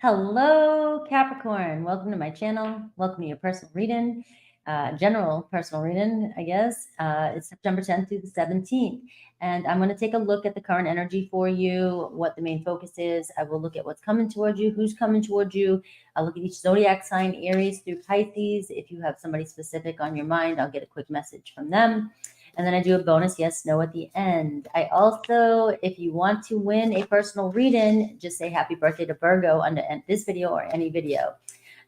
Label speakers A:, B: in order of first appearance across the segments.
A: Hello, Capricorn. Welcome to my channel. Welcome to your personal reading, general personal reading, I guess. It's September 10th through the 17th. And I'm going to take a look at the current energy for you, what the main focus is. I will look at what's coming towards you, who's coming towards you. I'll look at each zodiac sign, Aries through Pisces. If you have somebody specific on your mind, I'll get a quick message from them. And then I do a bonus yes, no at the end. I also, if you want to win a personal reading, just say happy birthday to Virgo under this video or any video.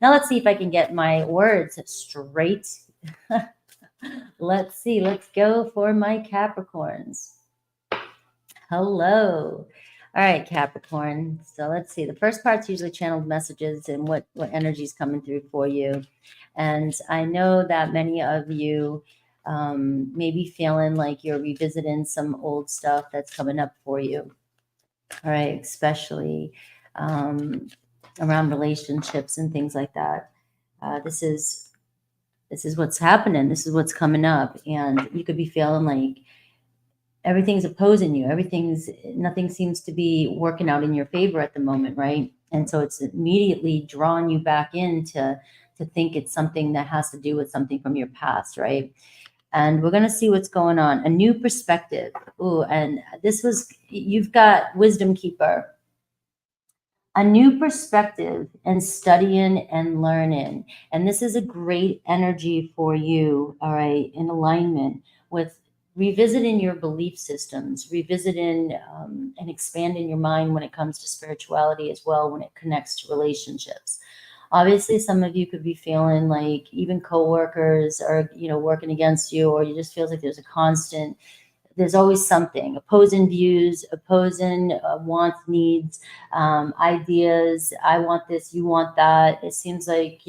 A: Now let's see if I can get my words straight. Let's see. Let's go for my Capricorns. Hello. All right, Capricorn. So let's see. The first part's usually channeled messages and what energy is coming through for you. And I know that many of you maybe feeling like you're revisiting some old stuff that's coming up for you. All right, especially around relationships and things like that. This is what's happening. This is what's coming up, and you could be feeling like everything's opposing you. Nothing seems to be working out in your favor at the moment, right? And so it's immediately drawing you back in to think it's something that has to do with something from your past, right? And we're going to see what's going on. A new perspective. Ooh, and you've got Wisdom Keeper. A new perspective and studying and learning. And this is a great energy for you, all right, in alignment with revisiting your belief systems, revisiting and expanding your mind when it comes to spirituality as well, when it connects to relationships. Obviously, some of you could be feeling like even coworkers are, working against you, or you just feel like there's always something, opposing views, opposing wants, needs, ideas. I want this, you want that. It seems like,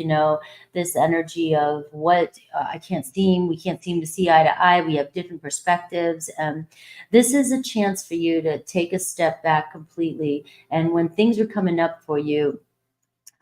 A: this energy of what we can't seem to see eye to eye. We have different perspectives. This is a chance for you to take a step back completely. And when things are coming up for you,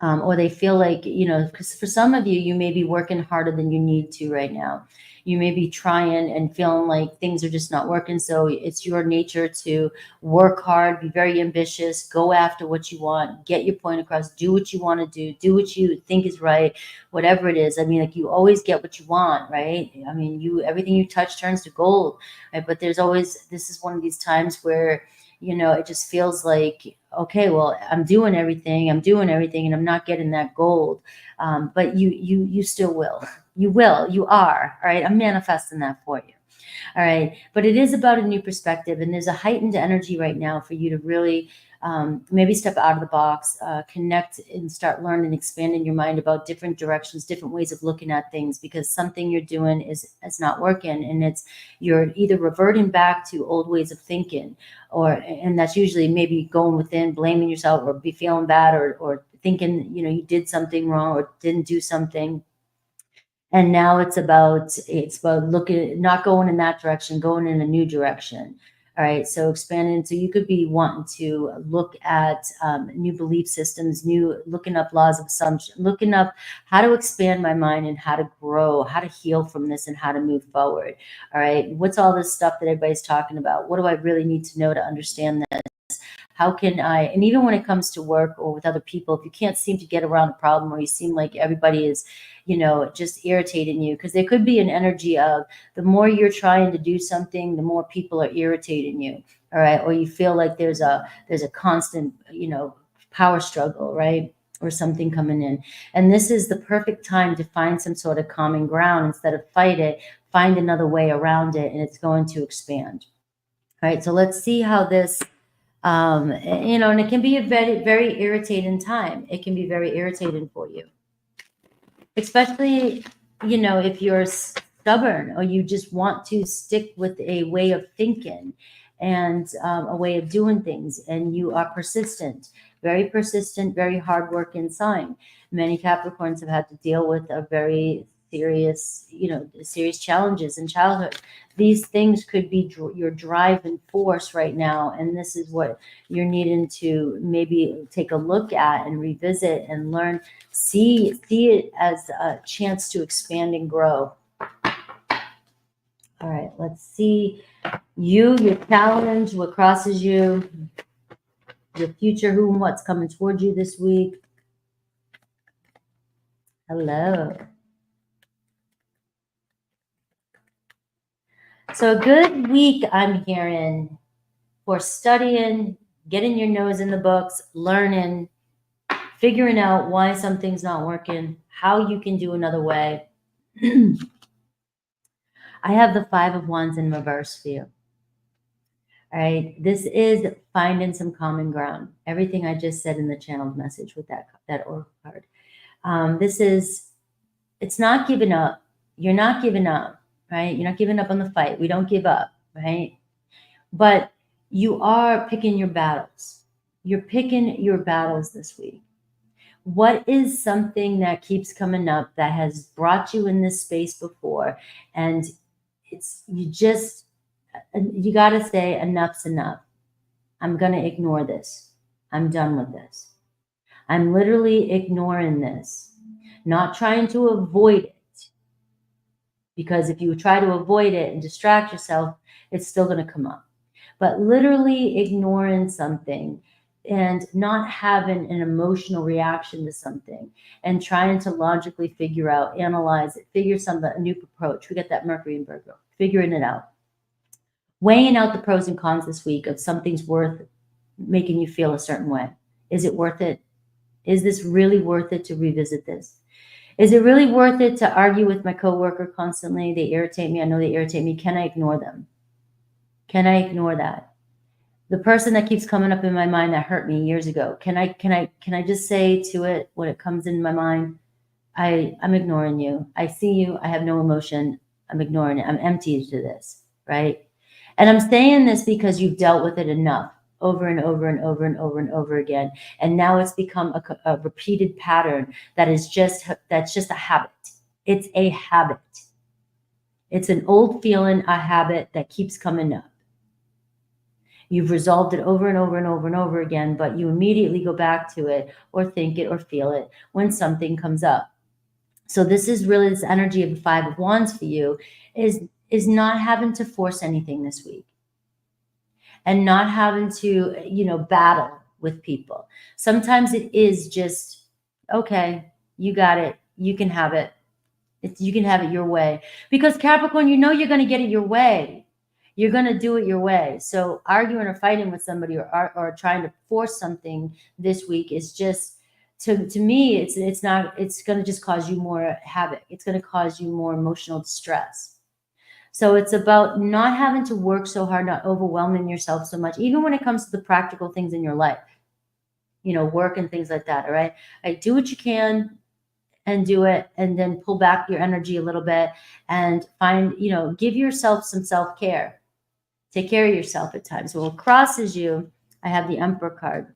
A: or they feel like, because for some of you, you may be working harder than you need to right now. You may be trying and feeling like things are just not working. So it's your nature to work hard, be very ambitious, go after what you want, get your point across, do what you want to do what you think is right, whatever it is. I mean, like, you always get what you want, right? I mean, everything you touch turns to gold, right? But this is one of these times where, it just feels like, okay, well, I'm doing everything, and I'm not getting that gold. But you still will. You are. All right. I'm manifesting that for you. All right. But it is about a new perspective, and there's a heightened energy right now for you to really maybe step out of the box, connect and start learning, expanding your mind about different directions, different ways of looking at things, because something you're doing is not working, and you're either reverting back to old ways of thinking, and that's usually maybe going within, blaming yourself, or be feeling bad, or thinking, you did something wrong or didn't do something. And now it's about looking, not going in that direction, going in a new direction. All right. So expanding. So you could be wanting to look at new belief systems, looking up laws of assumption, looking up how to expand my mind and how to grow, how to heal from this, and how to move forward. All right. What's all this stuff that everybody's talking about? What do I really need to know to understand this? How can I, and even when it comes to work or with other people, if you can't seem to get around a problem, or you seem like everybody is, just irritating you, because there could be an energy of the more you're trying to do something, the more people are irritating you. All right. Or you feel like there's a constant, power struggle, right? Or something coming in. And this is the perfect time to find some sort of common ground. Instead of fight it, find another way around it, and it's going to expand. All right. So let's see how this, and it can be a very, very irritating time. It can be very irritating for you, especially, if you're stubborn, or you just want to stick with a way of thinking and a way of doing things, and you are persistent, very hardworking sign. Many Capricorns have had to deal with a very serious challenges in childhood. These things could be your driving force right now, and this is what you're needing to maybe take a look at and revisit and learn. See it as a chance to expand and grow. All right, let's see your challenge, what crosses you, your future, who and what's coming towards you this week. Hello. So a good week, I'm hearing, for studying, getting your nose in the books, learning, figuring out why something's not working, how you can do another way. I have the Five of Wands in reverse for you. All right. This is finding some common ground. Everything I just said in the channeled message with that oracle card. It's not giving up. You're not giving up, right? You're not giving up on the fight. We don't give up, right? But you are picking your battles. You're picking your battles this week. What is something that keeps coming up that has brought you in this space before? And you got to say enough's enough. I'm going to ignore this. I'm done with this. I'm literally ignoring this, not trying to avoid it. Because if you try to avoid it and distract yourself, it's still going to come up. But literally ignoring something and not having an emotional reaction to something and trying to logically figure out, analyze it, a new approach. We got that Mercury in Virgo, figuring it out. Weighing out the pros and cons this week of something's worth making you feel a certain way. Is it worth it? Is this really worth it to revisit this? Is it really worth it to argue with my coworker constantly? They irritate me. I know they irritate me. Can I ignore them? Can I ignore that? The person that keeps coming up in my mind that hurt me years ago. Can I just say to it when it comes in my mind, I'm ignoring you. I see you. I have no emotion. I'm ignoring it. I'm empty to this, right? And I'm saying this because you've dealt with it enough over and over and over and over and over again. And now it's become a repeated pattern that's just a habit. It's a habit. It's an old feeling, a habit that keeps coming up. You've resolved it over and over and over and over again, but you immediately go back to it or think it or feel it when something comes up. So this is really this energy of the Five of Wands for you is not having to force anything this week and not having to, battle with people. Sometimes it is just, okay, you got it. You can have it. You can have it your way. Because Capricorn, you're going to get it your way. You're going to do it your way. So arguing or fighting with somebody or trying to force something this week is just, to me, it's going to just cause you more havoc. It's going to cause you more emotional distress. So it's about not having to work so hard, not overwhelming yourself so much, even when it comes to the practical things in your life, work and things like that. All right. Do what you can and do it, and then pull back your energy a little bit and give yourself some self-care. Take care of yourself at times. So what crosses you, I have the Emperor card.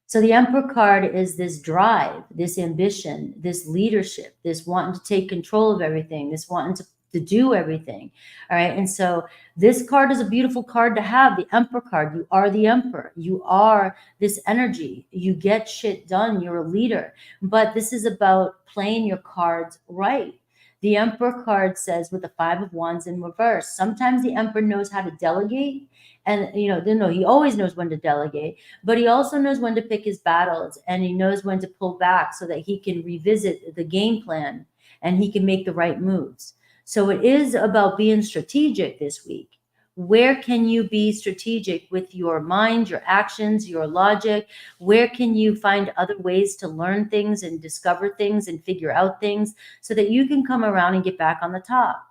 A: So the Emperor card is this drive, this ambition, this leadership, this wanting to take control of everything, this wanting to do everything. All right. And so this card is a beautiful card to have, the Emperor card. You are the Emperor. You are this energy. You get shit done. You're a leader. But this is about playing your cards right. The Emperor card says, with the Five of Wands in reverse, sometimes the Emperor knows how to delegate. And, he always knows when to delegate, but he also knows when to pick his battles, and he knows when to pull back so that he can revisit the game plan and he can make the right moves. So it is about being strategic this week. Where can you be strategic with your mind, your actions, your logic? Where can you find other ways to learn things and discover things and figure out things so that you can come around and get back on the top?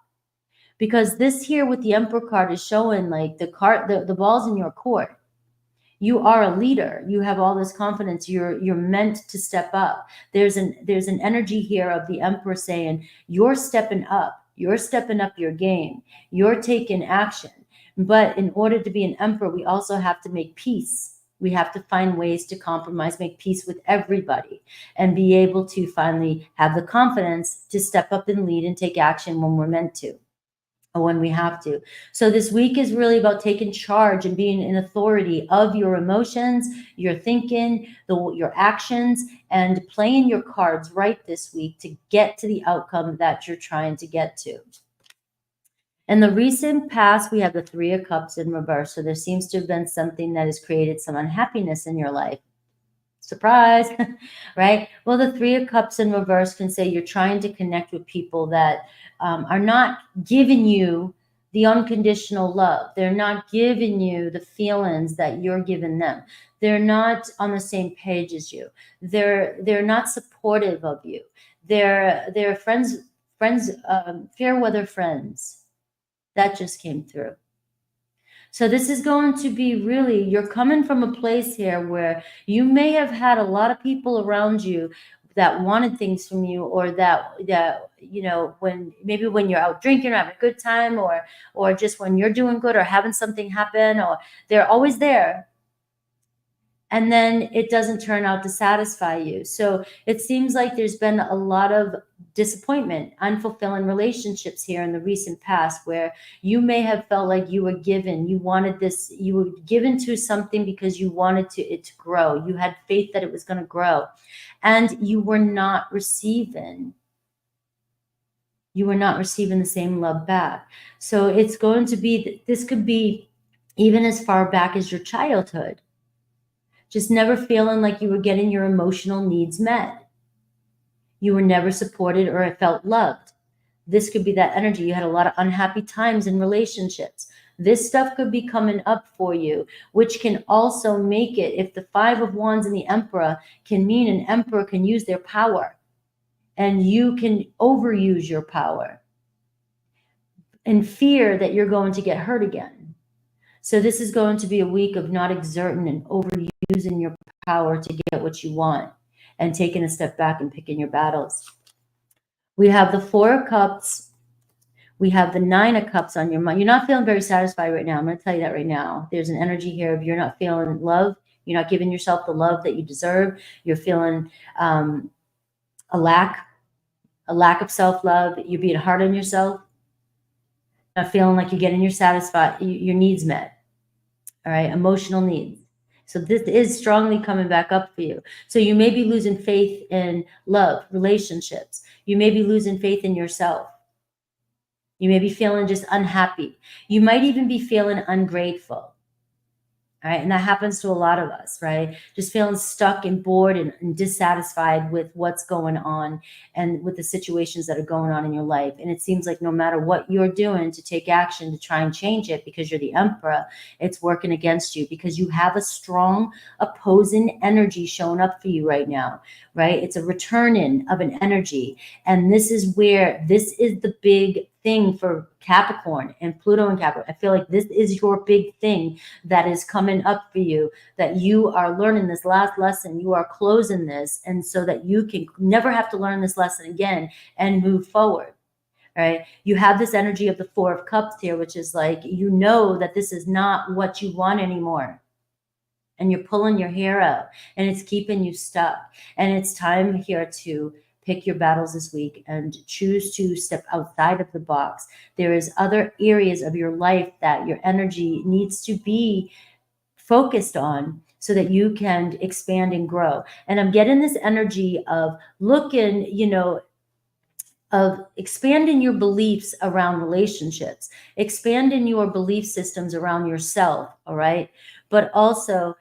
A: Because this here with the Emperor card is showing like the ball's in your court. You are a leader. You have all this confidence. You're meant to step up. There's an energy here of the Emperor saying, you're stepping up. You're stepping up your game. You're taking action. But in order to be an Emperor, we also have to make peace. We have to find ways to compromise, make peace with everybody, and be able to finally have the confidence to step up and lead and take action when we're meant to, or when we have to. So this week is really about taking charge and being in authority of your emotions, your thinking, your actions, and playing your cards right this week to get to the outcome that you're trying to get to. In the recent past, we have the Three of Cups in reverse. So there seems to have been something that has created some unhappiness in your life. Surprise, right? Well, the Three of Cups in reverse can say you're trying to connect with people that are not giving you the unconditional love. They're not giving you the feelings that you're giving them. They're not on the same page as you. They're not supportive of you. They're friends, fair weather friends. That just came through. So this is going to be really, you're coming from a place here where you may have had a lot of people around you that wanted things from you, or that you know, when maybe when you're out drinking or having a good time, or just when you're doing good or having something happen, or they're always there, and then it doesn't turn out to satisfy you. So it seems like there's been a lot of disappointment, unfulfilling relationships here in the recent past, where you may have felt like you were given, you wanted this, you were given to something because you wanted it to grow. You had faith that it was going to grow, and you were not receiving. You were not receiving the same love back. So it's going to be, this could be even as far back as your childhood. Just never feeling like you were getting your emotional needs met. You were never supported or felt loved. This could be that energy. You had a lot of unhappy times in relationships. This stuff could be coming up for you, which can also make it, if the Five of Wands and the Emperor can mean an emperor can use their power, and you can overuse your power in fear that you're going to get hurt again. So this is going to be a week of not exerting and overusing your power to get what you want, and taking a step back and picking your battles. We have the Four of Cups. We have the Nine of Cups on your mind. You're not feeling very satisfied right now. I'm going to tell you that right now. There's an energy here of you're not feeling love. You're not giving yourself the love that you deserve. You're feeling a lack of self-love. You're being hard on yourself. Not feeling like you're getting your needs met. All right, emotional needs. So this is strongly coming back up for you. So you may be losing faith in love, relationships. You may be losing faith in yourself. You may be feeling just unhappy. You might even be feeling ungrateful. All right. And that happens to a lot of us, right? Just feeling stuck and bored and dissatisfied with what's going on and with the situations that are going on in your life. And it seems like no matter what you're doing to take action to try and change it, because you're the Emperor, it's working against you, because you have a strong opposing energy showing up for you right now, right? It's a returning of an energy. And this is the big thing for Capricorn and Pluto and Capricorn. I feel like this is your big thing that is coming up for you, that you are learning this last lesson. You are closing this, and so that you can never have to learn this lesson again and move forward. Right? You have this energy of the Four of Cups here, which is like, you know that this is not what you want anymore. And you're pulling your hair out, and it's keeping you stuck. And it's time here to pick your battles this week and choose to step outside of the box. There is other areas of your life that your energy needs to be focused on so that you can expand and grow. And I'm getting this energy of looking, of expanding your beliefs around relationships, expanding your belief systems around yourself, all right? But also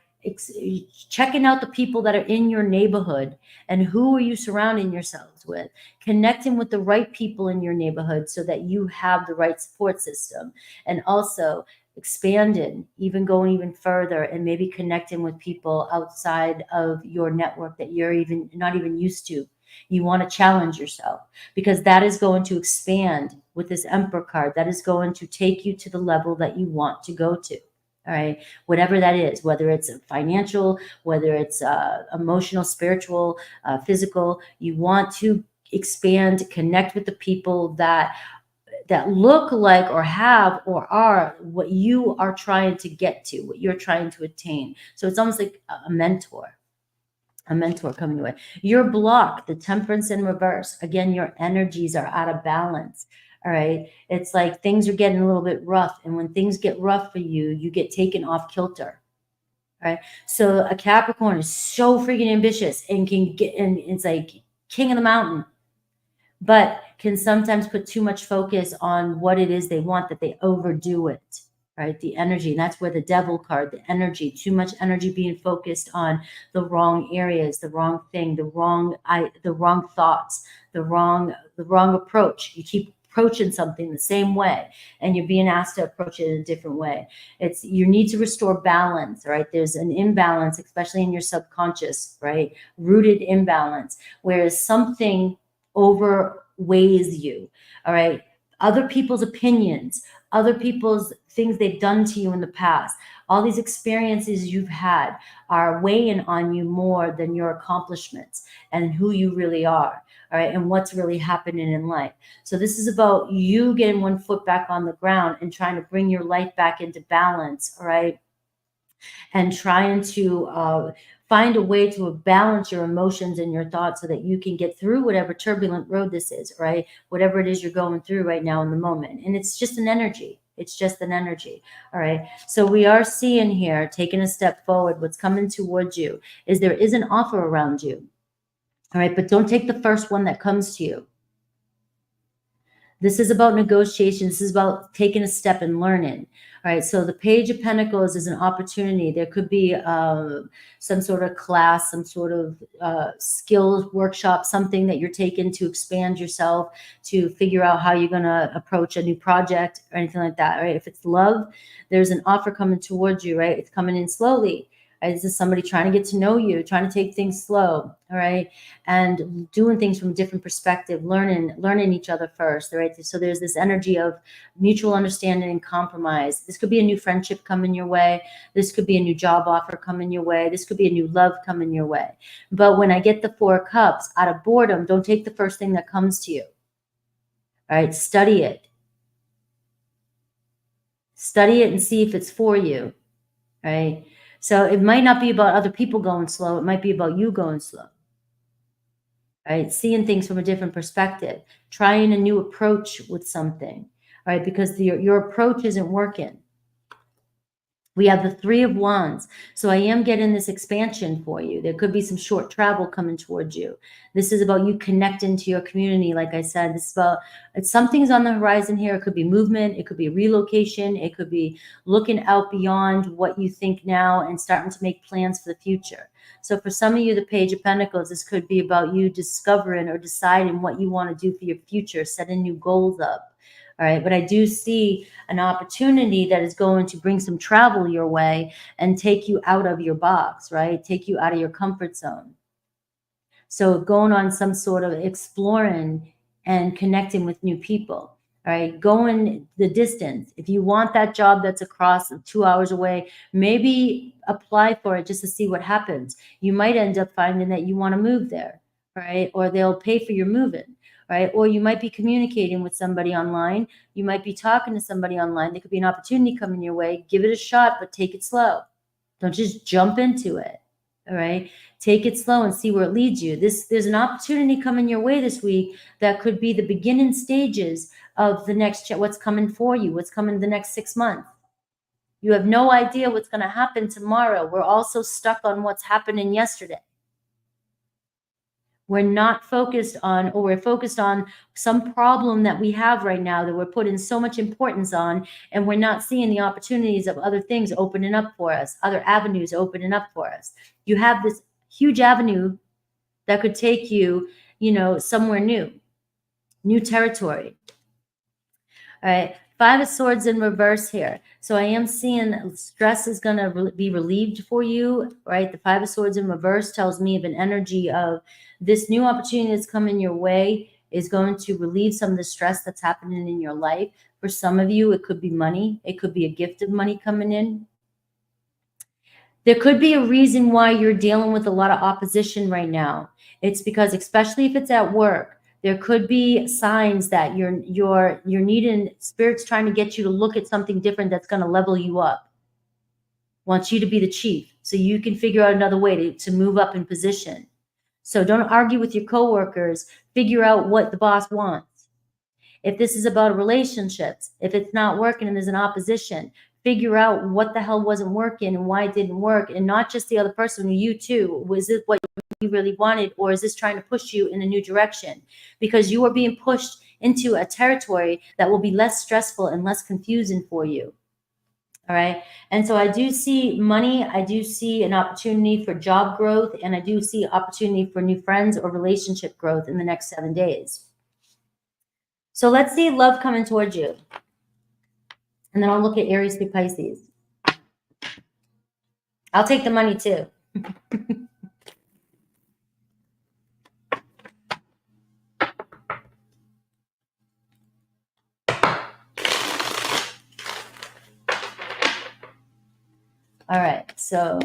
A: checking out the people that are in your neighborhood, and who are you surrounding yourselves with, connecting with the right people in your neighborhood so that you have the right support system, and also expanding, even going even further, and maybe connecting with people outside of your network that you're not even used to. You want to challenge yourself, because that is going to expand with this Emperor card. That is going to take you to the level that you want to go to. All right, whatever that is, whether it's financial, whether it's emotional, spiritual, physical, you want to expand, connect with the people that look like or have or are what you are trying to get to, what you're trying to attain. So it's almost like a mentor coming your way. You're blocked, the Temperance in reverse. Again, your energies are out of balance. All right. It's like things are getting a little bit rough. And when things get rough for you, you get taken off kilter. Right. So a Capricorn is so freaking ambitious and it's like king of the mountain, but can sometimes put too much focus on what it is they want, that they overdo it. right? The energy, and that's where the devil card, the energy, too much energy being focused on the wrong areas, the wrong thing, the wrong thoughts, the wrong approach. You keep approaching something the same way, and you're being asked to approach it in a different way. It's, you need to restore balance, right? There's an imbalance, especially in your subconscious, right? Rooted imbalance, whereas something overweighs you, all right? Other people's opinions, other people's things they've done to you in the past, all these experiences you've had are weighing on you more than your accomplishments and who you really are, all right, and what's really happening in life. So this is about you getting one foot back on the ground and trying to bring your life back into balance, all right, and trying to find a way to balance your emotions and your thoughts so that you can get through whatever turbulent road this is, right? Whatever it is you're going through right now in the moment. And it's just an energy. It's just an energy. All right. So we are seeing here, taking a step forward, what's coming towards you is there is an offer around you. All right. But don't take the first one that comes to you. This is about negotiation. This is about taking a step and learning. All right. So the Page of Pentacles is an opportunity. There could be some sort of class, some sort of skills workshop, something that you're taking to expand yourself, to figure out how you're going to approach a new project or anything like that. Right. If it's love, there's an offer coming towards you. Right. It's coming in slowly. Right? This is somebody trying to get to know you, trying to take things slow, all right, and doing things from a different perspective, learning each other first, all right? So there's this energy of mutual understanding and compromise. This could be a new friendship coming your way. This could be a new job offer coming your way. This could be a new love coming your way. But when I get the Four of Cups, out of boredom, don't take the first thing that comes to you, all right? Study it. Study it and see if it's for you, right? So it might not be about other people going slow. It might be about you going slow, right? Seeing things from a different perspective, trying a new approach with something, right? Because your approach isn't working. We have the Three of Wands. So I am getting this expansion for you. There could be some short travel coming towards you. This is about you connecting to your community. Like I said, this is about, something's on the horizon here. It could be movement. It could be relocation. It could be looking out beyond what you think now and starting to make plans for the future. So for some of you, the Page of Pentacles, this could be about you discovering or deciding what you want to do for your future, setting new goals up. All right. But I do see an opportunity that is going to bring some travel your way and take you out of your box, right? Take you out of your comfort zone. So going on some sort of exploring and connecting with new people. All right. Going the distance. If you want that job that's across 2 hours away, maybe apply for it just to see what happens. You might end up finding that you want to move there, right? Or they'll pay for your moving. Right? Or you might be communicating with somebody online. You might be talking to somebody online. There could be an opportunity coming your way. Give it a shot, but take it slow. Don't just jump into it. All right. Take it slow and see where it leads you. There's an opportunity coming your way this week that could be the beginning stages of the next, what's coming for you, what's coming the next 6 months. You have no idea what's going to happen tomorrow. We're also stuck on what's happening yesterday. We're not focused on, or we're focused on some problem that we have right now that we're putting so much importance on, and we're not seeing the opportunities of other things opening up for us, other avenues opening up for us. You have this huge avenue that could take you, somewhere new territory. All right. Five of Swords in reverse here. So I am seeing stress is going to be relieved for you, right? The Five of Swords in reverse tells me of an energy of this new opportunity that's coming your way is going to relieve some of the stress that's happening in your life. For some of you, it could be money. It could be a gift of money coming in. There could be a reason why you're dealing with a lot of opposition right now. It's because, especially if it's at work, there could be signs that you're needing, Spirit's trying to get you to look at something different that's going to level you up. Wants you to be the chief so you can figure out another way to move up in position. So don't argue with your coworkers. Figure out what the boss wants. If this is about relationships, if it's not working and there's an opposition, figure out what the hell wasn't working and why it didn't work, and not just the other person, you too. Was it what you really wanted, or is this trying to push you in a new direction? Because you are being pushed into a territory that will be less stressful and less confusing for you. All right. And so I do see money. I do see an opportunity for job growth. And I do see opportunity for new friends or relationship growth in the next 7 days. So let's see love coming towards you. And then I'll look at Aries through Pisces. I'll take the money too. All right, so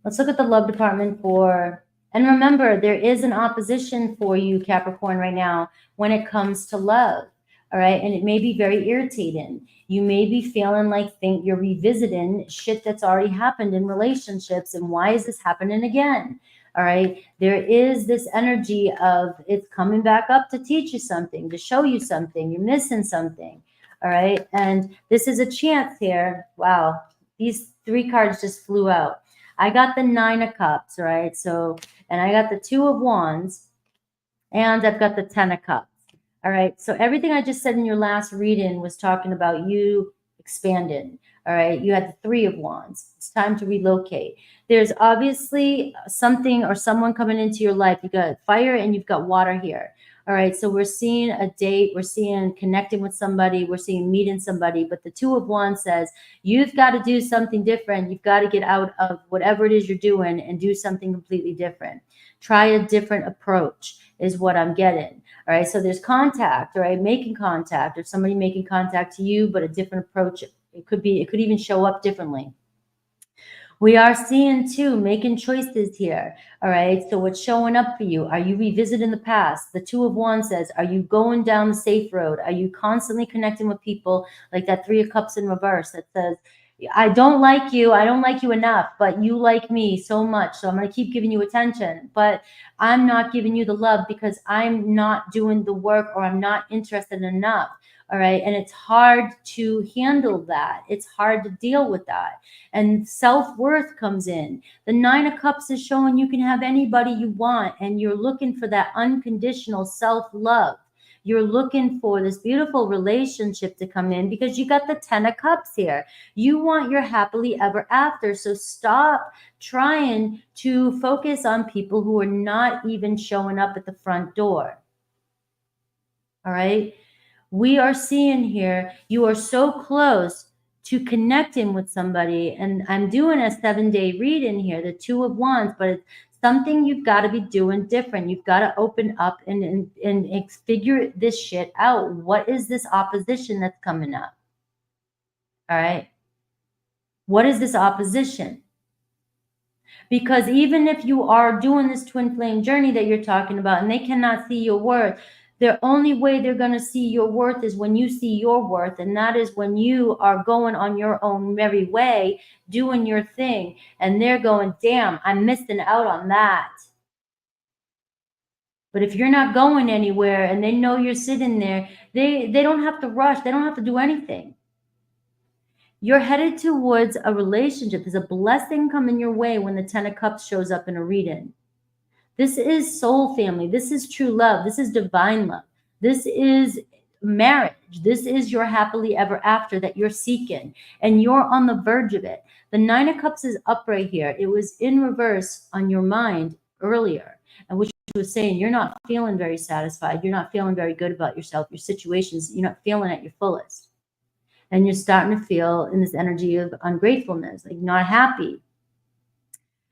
A: let's look at the love department for, and remember, there is an opposition for you, Capricorn, right now when it comes to love. All right, and it may be very irritating. You may be feeling like you're revisiting shit that's already happened in relationships, and why is this happening again? All right, there is this energy of it's coming back up to teach you something, to show you something, you're missing something. All right, and this is a chance here. Wow, these 3 cards just flew out. I got the 9 of Cups, right? So, and I got the 2 of Wands, and I've got the 10 of Cups. All right. So everything I just said in your last reading was talking about you expanding. All right. You had the 3 of Wands. It's time to relocate. There's obviously something or someone coming into your life. You got fire and you've got water here. All right. So we're seeing a date. We're seeing connecting with somebody. We're seeing meeting somebody. But the 2 of Wands says you've got to do something different. You've got to get out of whatever it is you're doing and do something completely different. Try a different approach is what I'm getting. All right. So there's contact, right? Making contact, or somebody making contact to you, but a different approach. It could even show up differently. We are seeing too, making choices here. All right. So what's showing up for you? Are you revisiting the past? The 2 of Wands says, are you going down the safe road? Are you constantly connecting with people like that 3 of Cups in reverse that says, I don't like you. I don't like you enough, but you like me so much. So I'm going to keep giving you attention, but I'm not giving you the love because I'm not doing the work or I'm not interested enough. All right. And it's hard to handle that. It's hard to deal with that. And self-worth comes in. The 9 of Cups is showing you can have anybody you want, and you're looking for that unconditional self-love. You're looking for this beautiful relationship to come in because you got the 10 of Cups here. You want your happily ever after. So stop trying to focus on people who are not even showing up at the front door. All right. We are seeing here, you are so close to connecting with somebody. And I'm doing a 7-day reading here, the 2 of Wands, but it's something you've got to be doing different. You've got to open up and figure this shit out. What is this opposition that's coming up? All right. What is this opposition? Because even if you are doing this twin flame journey that you're talking about and they cannot see your worth, the only way they're going to see your worth is when you see your worth. And that is when you are going on your own merry way, doing your thing. And they're going, damn, I'm missing out on that. But if you're not going anywhere and they know you're sitting there, they don't have to rush. They don't have to do anything. You're headed towards a relationship. There's a blessing coming your way when the 10 of Cups shows up in a reading. This is soul family. This is true love. This is divine love. This is marriage. This is your happily ever after that you're seeking, and you're on the verge of it. The 9 of Cups is up right here. It was in reverse on your mind earlier, and which was saying you're not feeling very satisfied. You're not feeling very good about yourself, your situations. You're not feeling at your fullest. And you're starting to feel in this energy of ungratefulness, like not happy.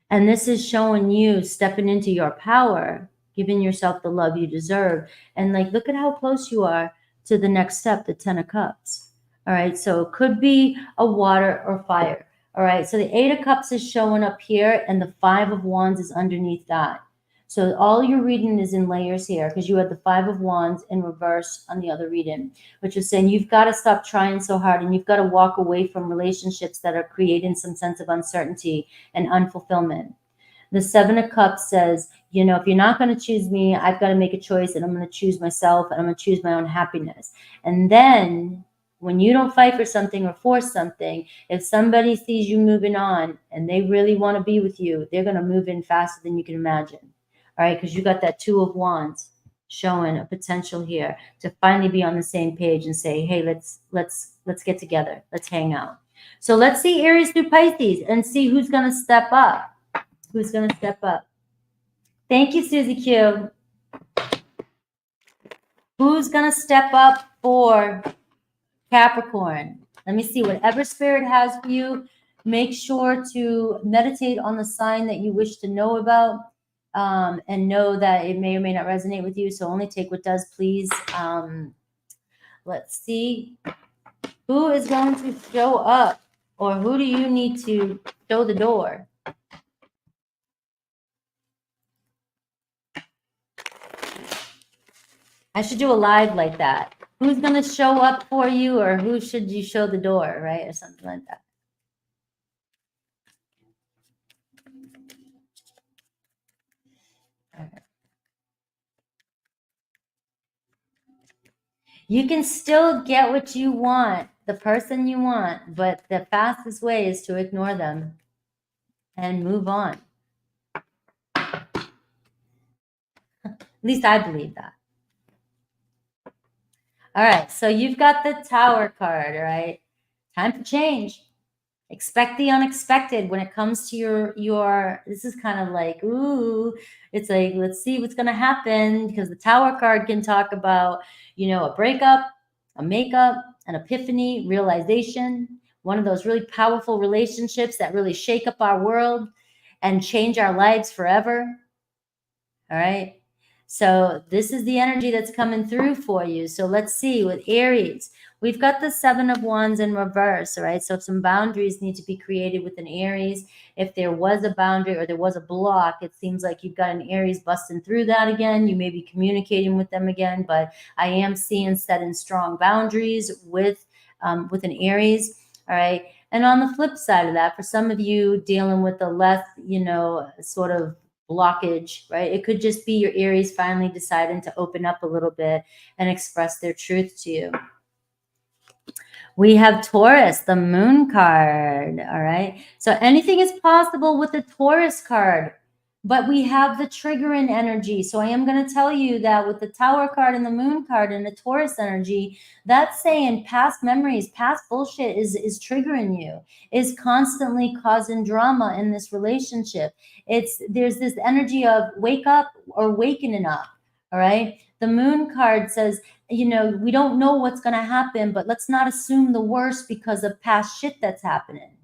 A: And this is showing you stepping into your power, giving yourself the love you deserve. And like, look at how close you are to the next step, the 10 of Cups. All right. So it could be a water or fire. All right. So the 8 of Cups is showing up here and the 5 of Wands is underneath that. So all your reading is in layers here because you had the 5 of Wands in reverse on the other reading, which is saying you've got to stop trying so hard and you've got to walk away from relationships that are creating some sense of uncertainty and unfulfillment. The 7 of Cups says, you know, if you're not going to choose me, I've got to make a choice and I'm going to choose myself and I'm going to choose my own happiness. And then when you don't fight for something or force something, if somebody sees you moving on and they really want to be with you, they're going to move in faster than you can imagine. All right, because you got that 2 of Wands showing a potential here to finally be on the same page and say, hey, let's get together. Let's hang out. So let's see Aries through Pisces and see who's going to step up. Who's going to step up? Thank you, Susie Q. Who's going to step up for Capricorn? Let me see. Whatever Spirit has for you, make sure to meditate on the sign that you wish to know about, and know that it may or may not resonate with you. So only take what does, please. Let's see. Who is going to show up, or who do you need to show the door? I should do a live like that. Who's going to show up for you, or who should you show the door, right? Or something like that. You can still get what you want, the person you want, but the fastest way is to ignore them and move on. At least I believe that. All right, so you've got the Tower card, all right? Time for change. Expect the unexpected when it comes to your this is kind of like, ooh, it's like, let's see what's going to happen, because the Tower card can talk about, a breakup, a makeup, an epiphany, realization, one of those really powerful relationships that really shake up our world and change our lives forever. All right. So this is the energy that's coming through for you. So let's see with Aries. We've got the Seven of Wands in reverse, all right? So some boundaries need to be created with an Aries. If there was a boundary or there was a block, it seems like you've got an Aries busting through that again. You may be communicating with them again, but I am seeing setting strong boundaries with an Aries, all right? And on the flip side of that, for some of you dealing with the less, sort of blockage, right? It could just be your Aries finally deciding to open up a little bit and express their truth to you. We have Taurus, the Moon card, all right? So anything is possible with the Taurus card, but we have the triggering energy. So I am going to tell you that with the Tower card and the Moon card and the Taurus energy, that's saying past memories, past bullshit is triggering you, is constantly causing drama in this relationship. There's this energy of wake up or wakening up, all right? The Moon card says, we don't know what's going to happen, but let's not assume the worst because of past shit that's happening.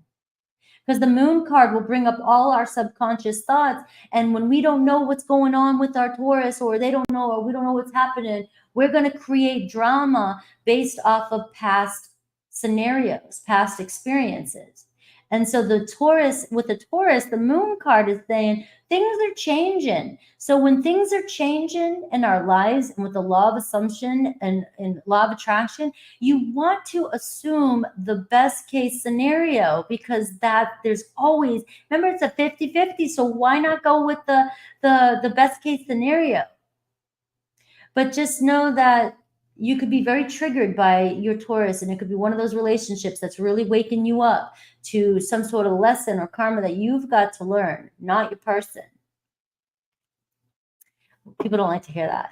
A: Because the Moon card will bring up all our subconscious thoughts. And when we don't know what's going on with our Taurus, or they don't know, or we don't know what's happening, we're going to create drama based off of past scenarios, past experiences. And so with the Taurus, the Moon card is saying things are changing. So when things are changing in our lives, and with the law of assumption and law of attraction, you want to assume the best case scenario, because there's always, remember, it's a 50-50. So why not go with the best case scenario? But just know that you could be very triggered by your Taurus, and it could be one of those relationships that's really waking you up to some sort of lesson or karma that you've got to learn, not your person. People don't like to hear that.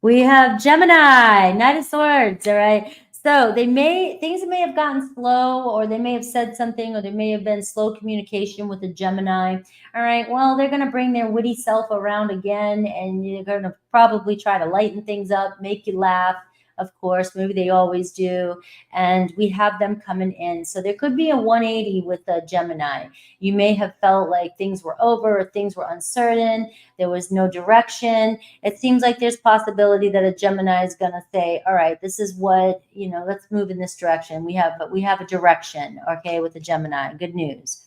A: We have Gemini, Knight of Swords, all right? So things may have gotten slow, or they may have said something, or there may have been slow communication with the Gemini. All right, well, they're going to bring their witty self around again, and you're going to probably try to lighten things up, make you laugh, of course. Maybe they always do. And we have them coming in. So there could be a 180 with the Gemini. You may have felt like things were over, or things were uncertain. There was no direction. It seems like there's possibility that a Gemini is going to say, all right, this is what, let's move in this direction. We have a direction, okay, with the Gemini. Good news.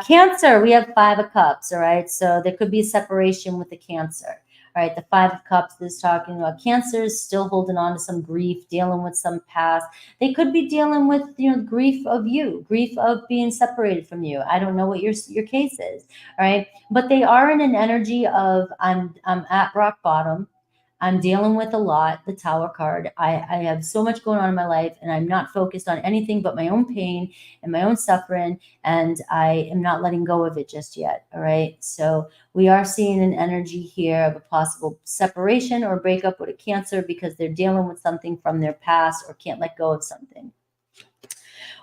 A: Cancer, we have 5 of Cups, all right? So there could be a separation with the Cancer. All right, the 5 of Cups is talking about Cancer is still holding on to some grief, dealing with some past. They could be dealing with, grief of being separated from you. I don't know what your case is, all right? But they are in an energy of I'm at rock bottom. I'm dealing with a lot, the Tower card. I have so much going on in my life, and I'm not focused on anything but my own pain and my own suffering, and I am not letting go of it just yet, all right? So we are seeing an energy here of a possible separation or breakup with a Cancer, because they're dealing with something from their past or can't let go of something.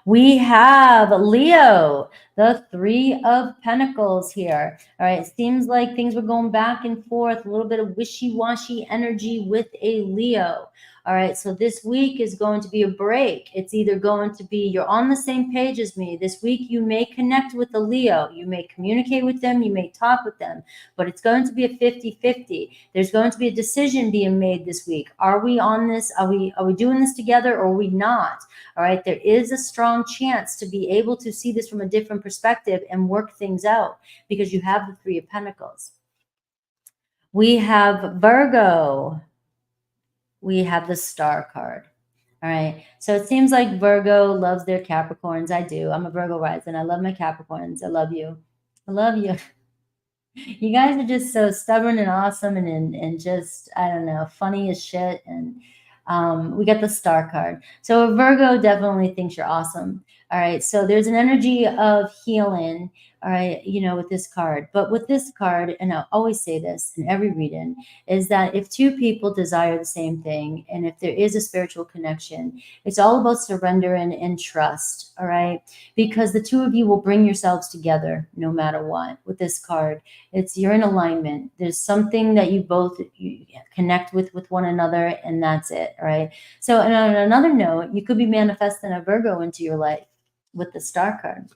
A: We have Leo, the Three of Pentacles here. All right, it seems like things were going back and forth, a little bit of wishy-washy energy with a Leo. All right, so this week is going to be a break. It's either going to be you're on the same page as me. This week you may connect with a Leo. You may communicate with them. You may talk with them. But it's going to be a 50-50. There's going to be a decision being made this week. Are we on this? Are we doing this together or are we not? All right, there is a strong chance to be able to see this from a different perspective and work things out because you have the Three of Pentacles. We have Virgo. We have the Star card. All right. So it seems like Virgo loves their Capricorns. I do. I'm a Virgo rising. I love my Capricorns. I love you. I love you. You guys are just so stubborn and awesome and just, I don't know, funny as shit. And we got the Star card. So Virgo definitely thinks you're awesome. All right. So there's an energy of healing. All right. You know, with this card, but with this card, and I'll always say this in every reading, is that if two people desire the same thing, and if there is a spiritual connection, it's all about surrender and trust. All right. Because the two of you will bring yourselves together no matter what with this card. It's you're in alignment. There's something that you both connect with one another, and that's it. All right. So, and on another note, you could be manifesting a Virgo into your life with the Star card.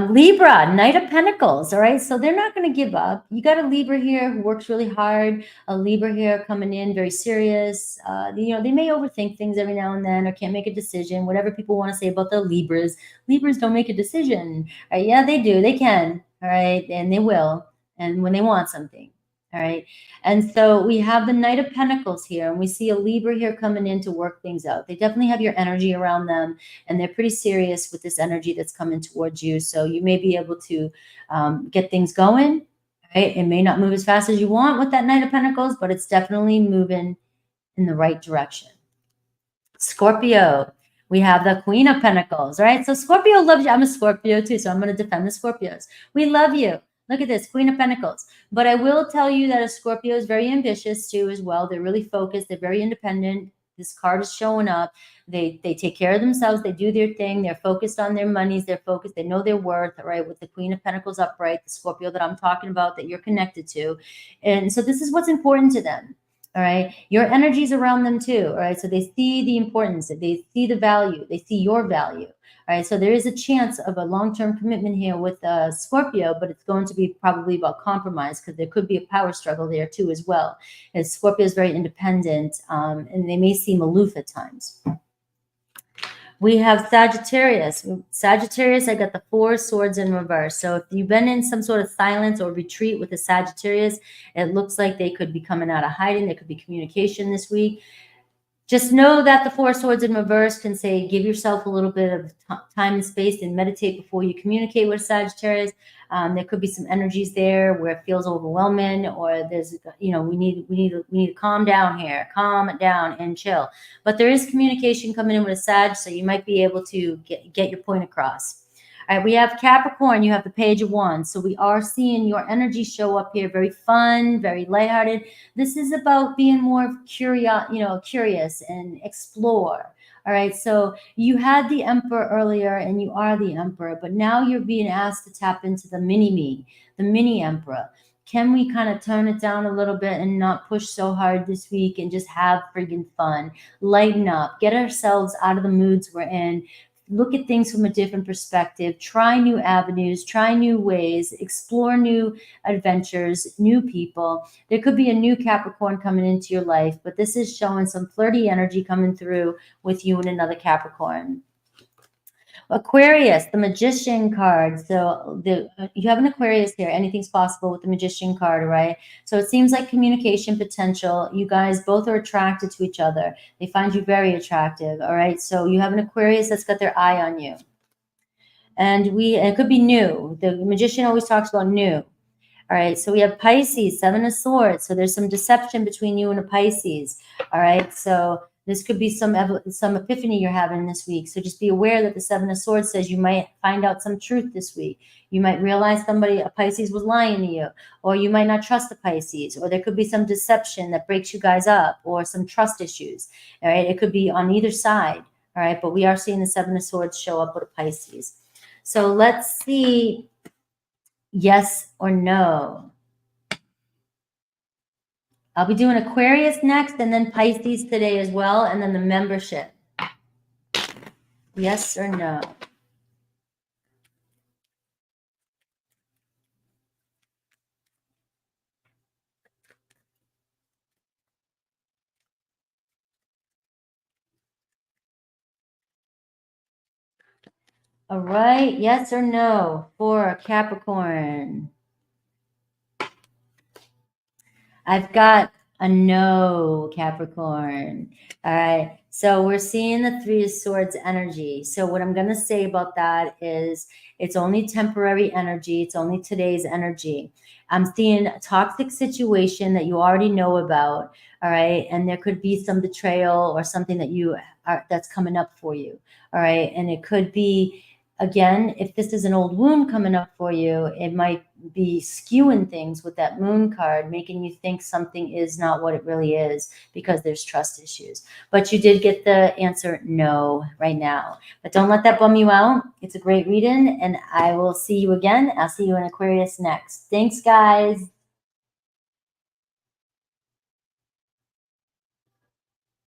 A: Libra, Knight of Pentacles. All right. So they're not going to give up. You got a Libra here who works really hard. A Libra here coming in very serious. You know, they may overthink things every now and then or can't make a decision. Whatever people want to say about the Libras. Libras don't make a decision. All right. Yeah, they do. They can. All right. And they will. And when they want something. All right. And so we have the Knight of Pentacles here, and we see a Libra here coming in to work things out. They definitely have your energy around them, and they're pretty serious with this energy that's coming towards you. So you may be able to get things going. Right. It may not move as fast as you want with that Knight of Pentacles, but it's definitely moving in the right direction. Scorpio. We have the Queen of Pentacles, right? So Scorpio loves you. I'm a Scorpio too, so I'm going to defend the Scorpios. We love you. Look at this, Queen of Pentacles. But I will tell you that a Scorpio is very ambitious too as well. They're really focused. They're very independent. This card is showing up. They take care of themselves. They do their thing. They're focused on their monies. They're focused. They know their worth, right? With the Queen of Pentacles upright, the Scorpio that I'm talking about that you're connected to. And so this is what's important to them. All right. Your energy's around them too. All right. So they see the importance, they see the value, they see your value. All right. So there is a chance of a long-term commitment here with Scorpio, but it's going to be probably about compromise because there could be a power struggle there too as well. As Scorpio is very independent and they may seem aloof at times. We have Sagittarius. Sagittarius, I got the Four Swords in reverse. So if you've been in some sort of silence or retreat with the Sagittarius, it looks like they could be coming out of hiding. There could be communication this week. Just know that the Four Swords in reverse can say, give yourself a little bit of time and space and meditate before you communicate with Sagittarius. There could be some energies there where it feels overwhelming, or there's, you know, we need to calm down here, calm down and chill. But there is communication coming in with a Sag, so you might be able to get your point across. All right, we have Capricorn. You have the Page of Wands. So we are seeing your energy show up here. Very fun, very lighthearted. This is about being more curious and explore. All right, so you had the Emperor earlier and you are the Emperor, but now you're being asked to tap into the mini-me, the mini Emperor. Can we kind of turn it down a little bit and not push so hard this week and just have friggin' fun? Lighten up, get ourselves out of the moods we're in. Look at things from a different perspective, try new avenues, try new ways, explore new adventures, new people. There could be a new Capricorn coming into your life, but this is showing some flirty energy coming through with you and another Capricorn. Aquarius, the Magician card. So you have an Aquarius here. Anything's possible with the Magician card, right? So it seems like communication potential. You guys both are attracted to each other. They find you very attractive, all right? So you have an Aquarius that's got their eye on you. And it could be new. The Magician always talks about new. All right, so we have Pisces, Seven of Swords. So there's some deception between you and a Pisces. All right, so this could be some epiphany you're having this week. So just be aware that the Seven of Swords says you might find out some truth this week. You might realize a Pisces was lying to you, or you might not trust the Pisces, or there could be some deception that breaks you guys up, or some trust issues. All right, it could be on either side. All right, but we are seeing the Seven of Swords show up with a Pisces. So let's see, yes or no. I'll be doing Aquarius next and then Pisces today as well, and then the membership. Yes or no? All right, yes or no for Capricorn? I've got a no, Capricorn. All right, so we're seeing the Three of Swords energy. So what I'm going to say about that is it's only temporary energy. It's only today's energy. I'm seeing a toxic situation that you already know about, all right? And there could be some betrayal or something that that's coming up for you, all right? And it could be, again, if this is an old wound coming up for you, it might be skewing things with that moon card, making you think something is not what it really is because there's trust issues. But you did get the answer no right now. But don't let that bum you out. It's a great reading, and I will see you again. I'll see you in Aquarius next. Thanks, guys.